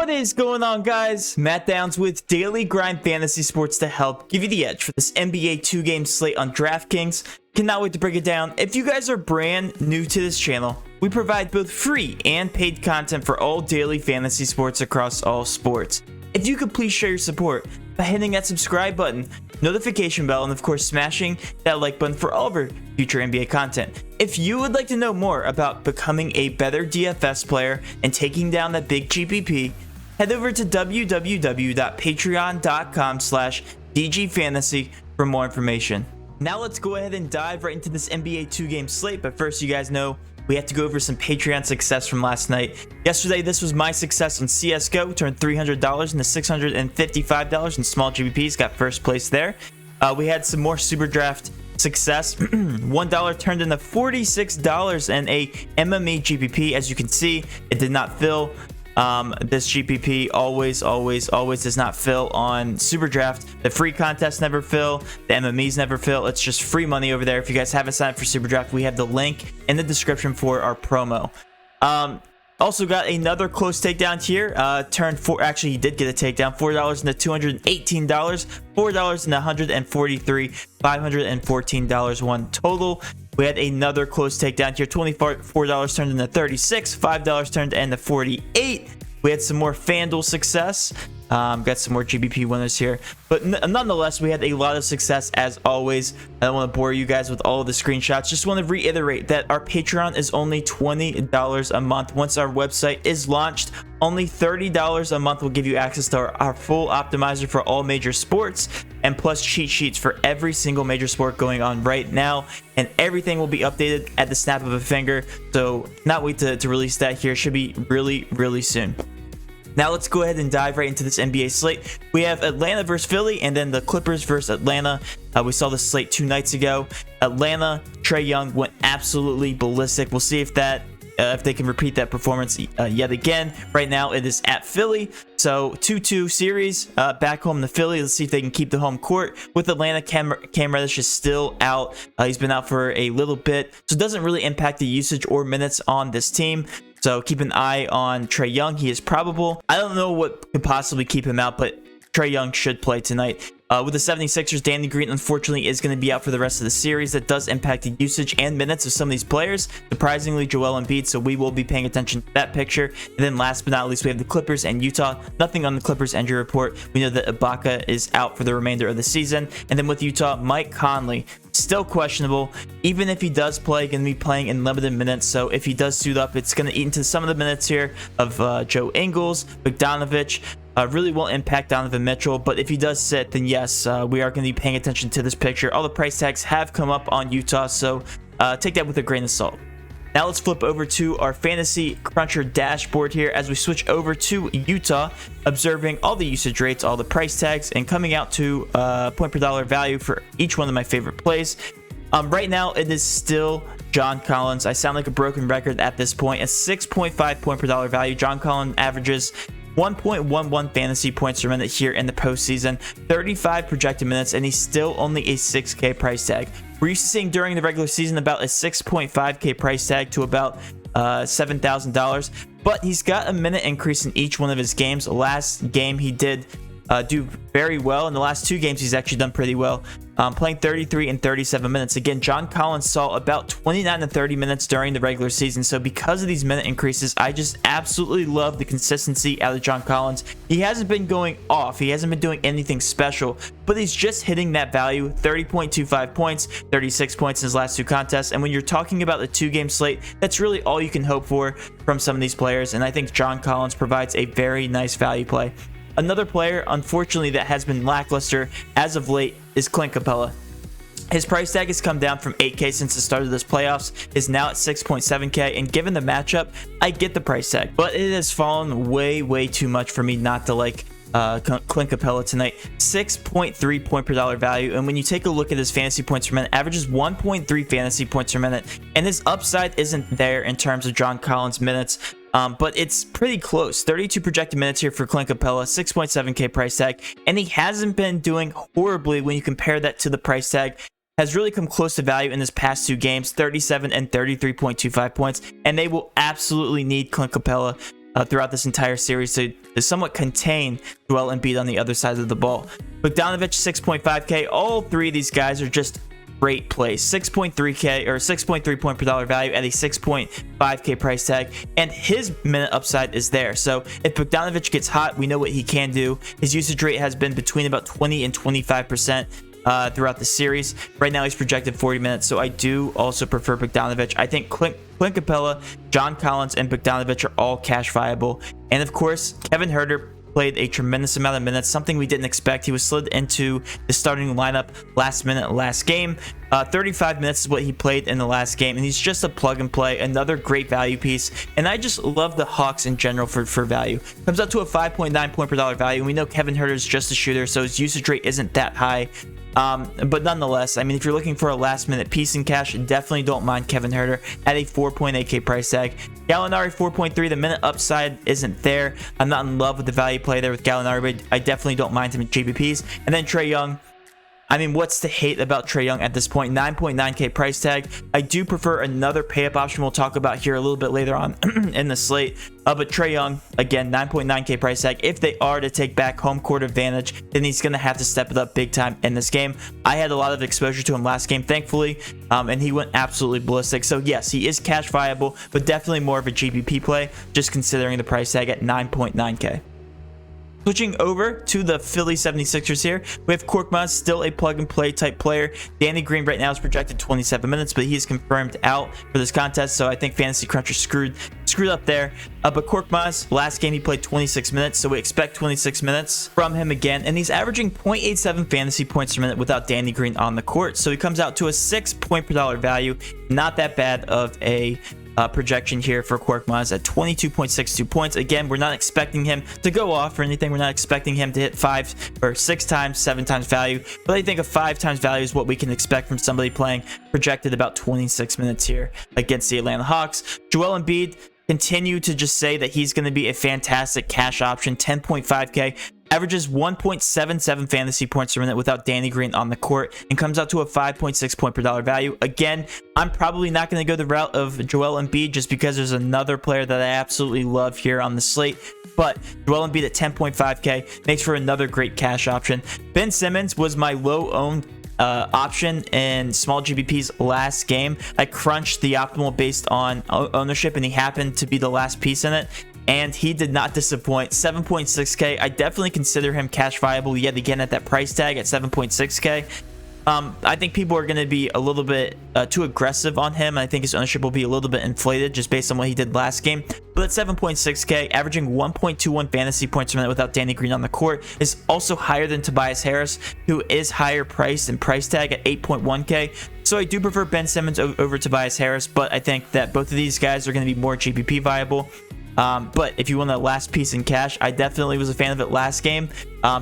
What is going on, guys? Matt Downs with Daily Grind Fantasy Sports to help give you the edge for this NBA 2-game slate on DraftKings. Cannot wait to break it down. If you guys are brand new to this channel, we provide both free and paid content for all daily fantasy sports across all sports. If you could please show your support by hitting that subscribe button, notification bell, and of course smashing that like button for all of our future NBA content. If you would like to know more about becoming a better DFS player and taking down that big GPP, head over to www.patreon.com/DGFantasy for more information. Now let's go ahead and dive right into this NBA 2-game slate, but first, you guys know we have to go over some Patreon success from last night. Yesterday, this was my success on CSGO. Turned $300 into $655 in small GPPs. Got first place there. We had some more SuperDraft success. $1 turned into $46 and a MMA GPP. As you can see, it did not fill. This GPP always does not fill on SuperDraft. The free contests never fill. The MMEs never fill. It's just free money over there. If you guys haven't signed up for SuperDraft, we have the link in the description for our promo. Also got another close takedown here. Actually, he did get a takedown. $4 into $218. $4 into $143. $514 won total. We had another close takedown here. $24 turned into $36. $5 turned into $48. We had some more FanDuel success. Got some more GBP winners here, but nonetheless, we had a lot of success as always. I don't want to bore you guys with all of the screenshots. Just want to reiterate that our Patreon is only $20 a month. Once our website is launched, only $30 a month will give you access to our full optimizer for all major sports, and plus cheat sheets for every single major sport going on right now, and everything will be updated at the snap of a finger. So not wait to release that here. Should be really soon. Now let's go ahead and dive right into this NBA slate. We have Atlanta versus Philly, and then the Clippers versus Atlanta. We saw this slate 2 nights ago. Atlanta, Trae Young went absolutely ballistic. We'll see if they can repeat that performance yet again. Right now it is at Philly, so 2-2 series back home to Philly. Let's see if they can keep the home court. With Atlanta, Cam Reddish is still out. He's been out for a little bit, so it doesn't really impact the usage or minutes on this team. So keep an eye on Trae Young. He is probable. I don't know what could possibly keep him out, but Trae Young should play tonight. With the 76ers, Danny Green unfortunately is going to be out for the rest of the series. That does impact the usage and minutes of some of these players. Surprisingly, Joel Embiid, so we will be paying attention to that picture. And then last but not least, we have the Clippers and Utah. Nothing on the Clippers injury report. We know that Ibaka is out for the remainder of the season. And then with Utah, Mike Conley, still questionable. Even if he does play, going to be playing in limited minutes. So if he does suit up, it's going to eat into some of the minutes here of Joe Ingles, Bogdanovic. Really won't impact Donovan Mitchell, but if he does sit, then yes, we are going to be paying attention to this picture. All the price tags have come up on Utah, so take that with a grain of salt. Now let's flip over to our Fantasy Cruncher dashboard here as we switch over to Utah, observing all the usage rates, all the price tags, and coming out to point per dollar value for each one of my favorite plays. Right now, it is still John Collins. I sound like a broken record at this point. A 6.5 point per dollar value. John Collins averages 1.11 fantasy points per minute here in the postseason, 35 projected minutes, and he's still only a 6K price tag. We're used to seeing during the regular season about a 6.5K price tag to about $7,000, but he's got a minute increase in each one of his games. Last game he did do very well. In the last 2 games, he's actually done pretty well, playing 33 and 37 minutes. Again, John Collins saw about 29 to 30 minutes during the regular season. So because of these minute increases, I just absolutely love the consistency out of John Collins. He hasn't been going off. He hasn't been doing anything special, but he's just hitting that value. 30.25 points, 36 points in his last 2 contests. And when you're talking about the 2-game slate, that's really all you can hope for from some of these players. And I think John Collins provides a very nice value play. Another player, unfortunately, that has been lackluster as of late is Clint Capella. His price tag has come down from 8K since the start of this playoffs, is now at 6.7K, and given the matchup, I get the price tag, but it has fallen way too much for me not to like Clint Capella tonight. 6.3 point per dollar value, and when you take a look at his fantasy points per minute, averages 1.3 fantasy points per minute, and his upside isn't there in terms of John Collins minutes. But it's pretty close. 32 projected minutes here for Clint Capella, 6.7K price tag, and he hasn't been doing horribly when you compare that to the price tag. Has really come close to value in his past 2 games, 37 and 33.25 points, and they will absolutely need Clint Capella throughout this entire series to somewhat contain Joel Embiid on the other side of the ball. Bogdanovic 6.5K. All three of these guys are just great plays. 6.3K or 6.3 point per dollar value at a 6.5K price tag, and his minute upside is there. So if Bogdanovic gets hot, we know what he can do. His usage rate has been between about 20 and 25% throughout the series. Right now he's projected 40 minutes, so I do also prefer Bogdanovic. I think Clint Capella, John Collins, and Bogdanovic are all cash viable. And of course, Kevin Huerter played a tremendous amount of minutes, something we didn't expect. He was slid into the starting lineup last minute last game. 35 minutes is what he played in the last game, and he's just a plug and play, another great value piece. And I just love the Hawks in general for value. Comes up to a 5.9 point per dollar value, and we know Kevin Huerter is just a shooter, so his usage rate isn't that high. But nonetheless, I mean, if you're looking for a last minute piece in cash, definitely don't mind Kevin Huerter at a 4.8K price tag. Gallinari 4.3, the minute upside isn't there. I'm not in love with the value play there with Gallinari, but I definitely don't mind him in GPPs. And then Trae Young, I mean, what's to hate about Trae Young at this point? 9.9K price tag. I do prefer another pay-up option we'll talk about here a little bit later on in the slate. But Trae Young, again, 9.9K price tag. If they are to take back home court advantage, then he's going to have to step it up big time in this game. I had a lot of exposure to him last game, thankfully, and he went absolutely ballistic. So yes, he is cash viable, but definitely more of a GPP play, just considering the price tag at 9.9K. Switching over to the Philly 76ers here, we have Korkmaz, still a plug-and-play type player. Danny Green right now is projected 27 minutes, but he's confirmed out for this contest, so I think Fantasy Cruncher screwed up there. But Korkmaz, last game he played 26 minutes, so we expect 26 minutes from him again, and he's averaging 0.87 fantasy points per minute without Danny Green on the court, so he comes out to a 6 point per dollar value. Not that bad of a projection here for Korkmaz at 22.62 points. Again, we're not expecting him to go off or anything. We're not expecting him to hit 5 or 6 times, 7 times value, but I think a 5 times value is what we can expect from somebody playing projected about 26 minutes here against the Atlanta Hawks. Joel Embiid, continue to just say that he's going to be a fantastic cash option. 10.5K, averages 1.77 fantasy points per minute without Danny Green on the court, and comes out to a 5.6 point per dollar value. Again, I'm probably not going to go the route of Joel Embiid just because there's another player that I absolutely love here on the slate, but Joel Embiid at 10.5K makes for another great cash option. Ben Simmons was my low owned option in small GPPs last game. I crunched the optimal based on ownership, and he happened to be the last piece in it, and he did not disappoint. 7.6K. I definitely consider him cash viable yet again at that price tag at 7.6K. I think people are going to be a little bit too aggressive on him. I think his ownership will be a little bit inflated just based on what he did last game. But at 7.6K, averaging 1.21 fantasy points per minute without Danny Green on the court, is also higher than Tobias Harris, who is higher priced and price tag at 8.1K. So I do prefer Ben Simmons over Tobias Harris, but I think that both of these guys are going to be more GPP viable. But if you want the last piece in cash, I definitely was a fan of it last game.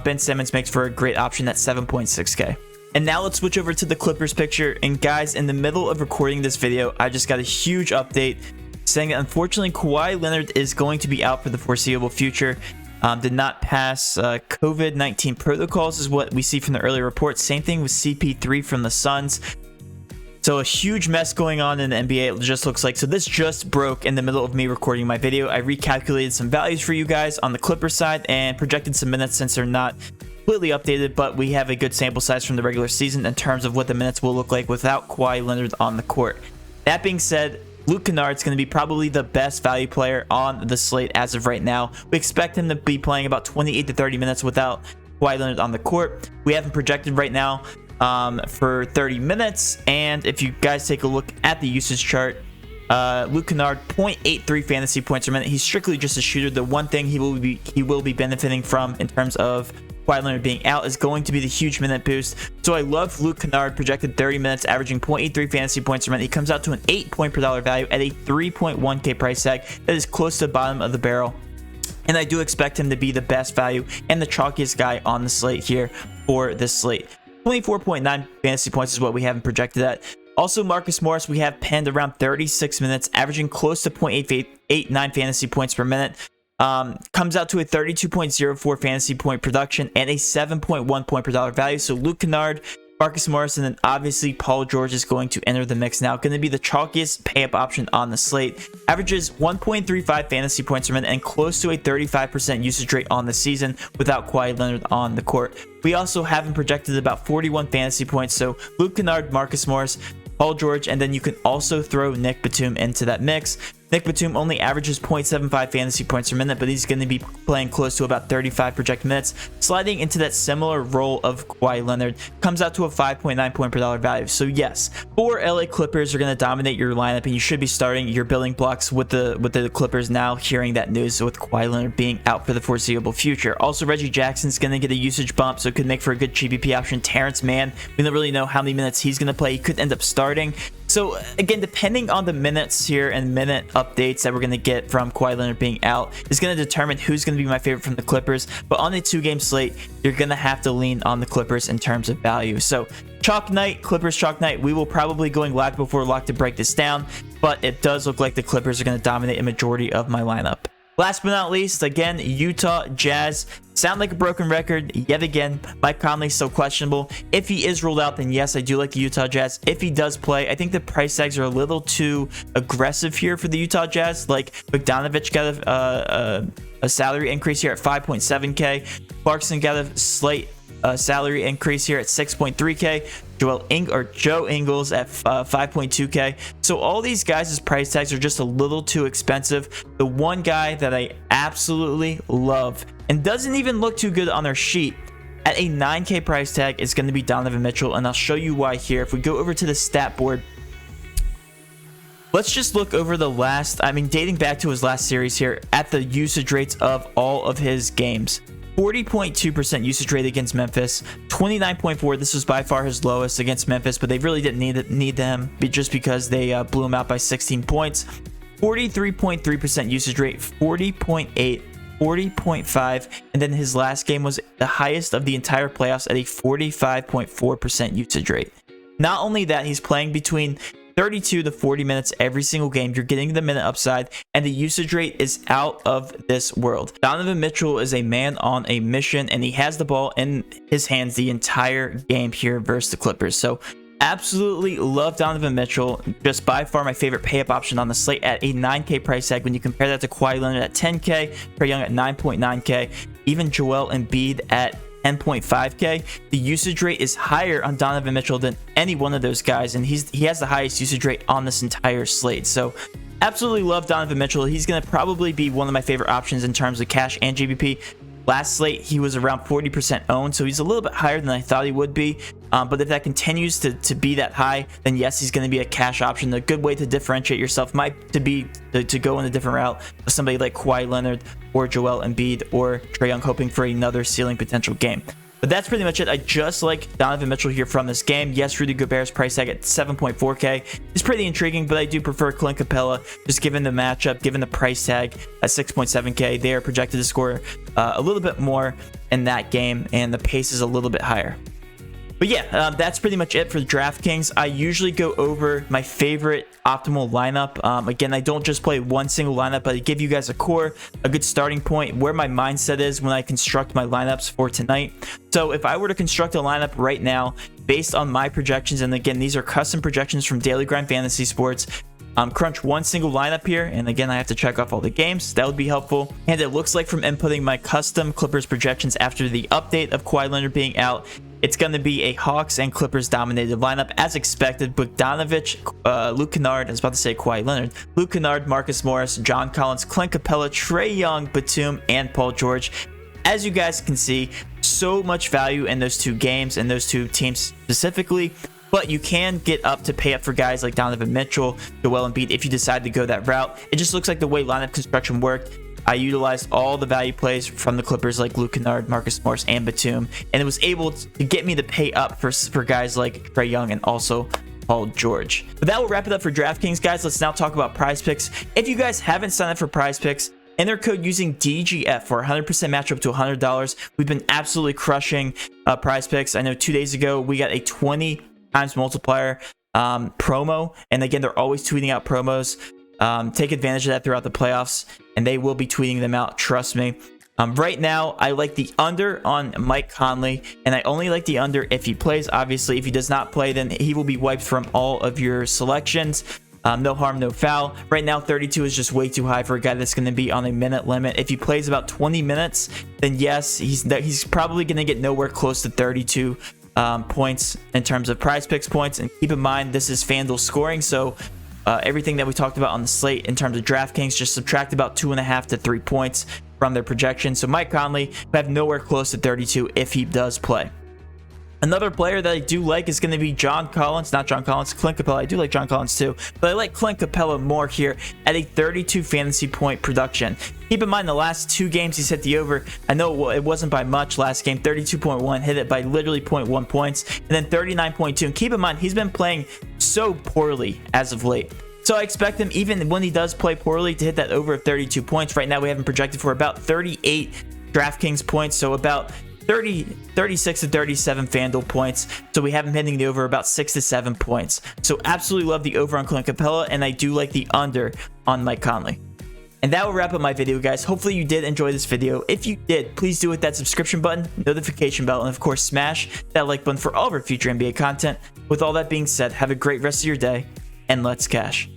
Ben Simmons makes for a great option at 7.6K. And now let's switch over to the Clippers picture. And guys, in the middle of recording this video, I just got a huge update saying that unfortunately Kawhi Leonard is going to be out for the foreseeable future. Did not pass COVID-19 protocols is what we see from the earlier reports. Same thing with CP3 from the Suns. So a huge mess going on in the NBA, it just looks like. So this just broke in the middle of me recording my video. I recalculated some values for you guys on the Clippers side and projected some minutes since they're not completely updated, but we have a good sample size from the regular season in terms of what the minutes will look like without Kawhi Leonard on the court. That being said, Luke Kennard's going to be probably the best value player on the slate as of right now. We expect him to be playing about 28 to 30 minutes without Kawhi Leonard on the court. We have him projected right now for 30 minutes, and if you guys take a look at the usage chart, Luke Kennard 0.83 fantasy points per minute. He's strictly just a shooter. The one thing he will be benefiting from in terms of Kawhi Leonard being out is going to be the huge minute boost. So I love Luke Kennard, projected 30 minutes, averaging 0.83 fantasy points per minute. He comes out to an 8 point per dollar value at a 3.1K price tag. That is close to the bottom of the barrel. And I do expect him to be the best value and the chalkiest guy on the slate here for this slate. 24.9 fantasy points is what we have him projected at. Also, Marcus Morris, we have penned around 36 minutes, averaging close to 0.89 fantasy points per minute. Comes out to a 32.04 fantasy point production and a 7.1 point per dollar value. So Luke Kennard, Marcus Morris, and then obviously Paul George is going to enter the mix now. Going to be the chalkiest pay-up option on the slate. Averages 1.35 fantasy points per minute and close to a 35% usage rate on the season without Kawhi Leonard on the court. We also have him projected about 41 fantasy points. So Luke Kennard, Marcus Morris, Paul George, and then you can also throw Nick Batum into that mix. Nick Batum only averages 0.75 fantasy points per minute, but he's going to be playing close to about 35 projected minutes, sliding into that similar role of Kawhi Leonard. Comes out to a 5.9 point per dollar value. So yes, 4 LA Clippers are going to dominate your lineup, and you should be starting your building blocks with the Clippers now, hearing that news with Kawhi Leonard being out for the foreseeable future. Also, Reggie Jackson's going to get a usage bump, so it could make for a good GPP option. Terrence Mann, we don't really know how many minutes he's going to play. He could end up starting. So again, depending on the minutes here and minute updates that we're going to get from Kawhi Leonard being out is going to determine who's going to be my favorite from the Clippers. But on a 2-game slate, you're going to have to lean on the Clippers in terms of value. So chalk night, Clippers chalk night. We will probably going live before lock to break this down, but it does look like the Clippers are going to dominate a majority of my lineup. Last but not least, again, Utah Jazz. Sound like a broken record yet again. Mike Conley still questionable. If he is ruled out, then yes, I do like the Utah Jazz. If he does play, I think the price tags are a little too aggressive here for the Utah Jazz. Like Bogdanovic got a salary increase here at 5.7K. Clarkson got a slight salary increase here at 6.3K. Joe Ingles at 5.2K. So all these guys' price tags are just a little too expensive. The one guy that I absolutely love and doesn't even look too good on their sheet at a 9K price tag is going to be Donovan Mitchell, and I'll show you why here. If we go over to the stat board, let's just look over the last, dating back to his last series here at the usage rates of all of his games. 40.2% usage rate against Memphis, 29.4. This was by far his lowest against Memphis, but they really didn't need them just because they blew him out by 16 points. 43.3% usage rate, 40.8, 40.5, and then his last game was the highest of the entire playoffs at a 45.4% usage rate. Not only that, he's playing between 32 to 40 minutes every single game. You're getting the minute upside, and the usage rate is out of this world. Donovan Mitchell is a man on a mission, and he has the ball in his hands the entire game here versus the Clippers. So absolutely love Donovan Mitchell. Just by far my favorite pay-up option on the slate at a 9K price tag. When you compare that to Kawhi Leonard at 10K, Trae Young at 9.9K, even Joel Embiid at 10.5K. The usage rate is higher on Donovan Mitchell than any one of those guys, and he has the highest usage rate on this entire slate. So absolutely love Donovan Mitchell. He's going to probably be one of my favorite options in terms of cash and GPP. Last slate, he was around 40% owned, so he's a little bit higher than I thought he would be. But if that continues to be that high, then yes, he's going to be a cash option. A good way to differentiate yourself might be to go in a different route with somebody like Kawhi Leonard or Joel Embiid or Trae Young, hoping for another ceiling potential game. But that's pretty much it. I just like Donovan Mitchell here from this game. Yes, Rudy Gobert's price tag at 7.4K is pretty intriguing, but I do prefer Clint Capella, just given the matchup, given the price tag at 6.7K. They are projected to score a little bit more in that game, and the pace is a little bit higher. But yeah, that's pretty much it for DraftKings. I usually go over my favorite optimal lineup. Again, I don't just play one single lineup, but I give you guys a core, a good starting point, where my mindset is when I construct my lineups for tonight. So if I were to construct a lineup right now based on my projections, and again, these are custom projections from Daily Grind Fantasy Sports, crunch one single lineup here, and again, I have to check off all the games. That would be helpful. And it looks like from inputting my custom Clippers projections after the update of Kawhi Leonard being out, it's going to be a Hawks and Clippers dominated lineup as expected. Bogdanovic, Luke Kennard, I was about to say Kawhi Leonard, Luke Kennard, Marcus Morris, John Collins, Clint Capella, Trae Young, Batum, and Paul George. As you guys can see, so much value in those two games and those two teams specifically. But you can get up to pay up for guys like Donovan Mitchell, Joel Embiid if you decide to go that route. It just looks like the way lineup construction worked, I utilized all the value plays from the Clippers like Luke Kennard, Marcus Morris, and Batum, and it was able to get me to pay up for guys like Trae Young and also Paul George. But that will wrap it up for DraftKings, guys. Let's now talk about Prize Picks. If you guys haven't signed up for Prize Picks, enter code using DGF for 100% match up to $100. We've been absolutely crushing Prize Picks. I know 2 days ago we got a 20 times multiplier promo, and again, they're always tweeting out promos. Take advantage of that throughout the playoffs, and they will be tweeting them out, trust me. Right now, I like the under on Mike Conley, and I only like the under if he plays. Obviously, if he does not play, then he will be wiped from all of your selections. No harm, no foul. Right now, 32 is just way too high for a guy that's going to be on a minute limit. If he plays about 20 minutes, then yes, he's probably going to get nowhere close to 32 points in terms of prize picks points. And keep in mind, this is FanDuel scoring, so everything that we talked about on the slate in terms of DraftKings, just subtract about 2.5 to 3 points from their projection. So Mike Conley will have nowhere close to 32 if he does play. Another player that I do like is going to be Clint Capella. I do like John Collins too, but I like Clint Capella more here at a 32 fantasy point production. Keep in mind the last 2 games he's hit the over. I know it wasn't by much last game, 32.1, hit it by literally 0.1 points, and then 39.2. And keep in mind, he's been playing so poorly as of late. So I expect him, even when he does play poorly, to hit that over of 32 points. Right now, we have him projected for about 38 DraftKings points, so about 36 to 37 FanDuel points. So we have him hitting the over about 6 to 7 points. So absolutely love the over on Clint Capella, and I do like the under on Mike Conley. And that will wrap up my video, guys. Hopefully you did enjoy this video. If you did, please do hit that subscription button, notification bell, and of course smash that like button for all of our future NBA content. With all that being said, have a great rest of your day, and let's cash.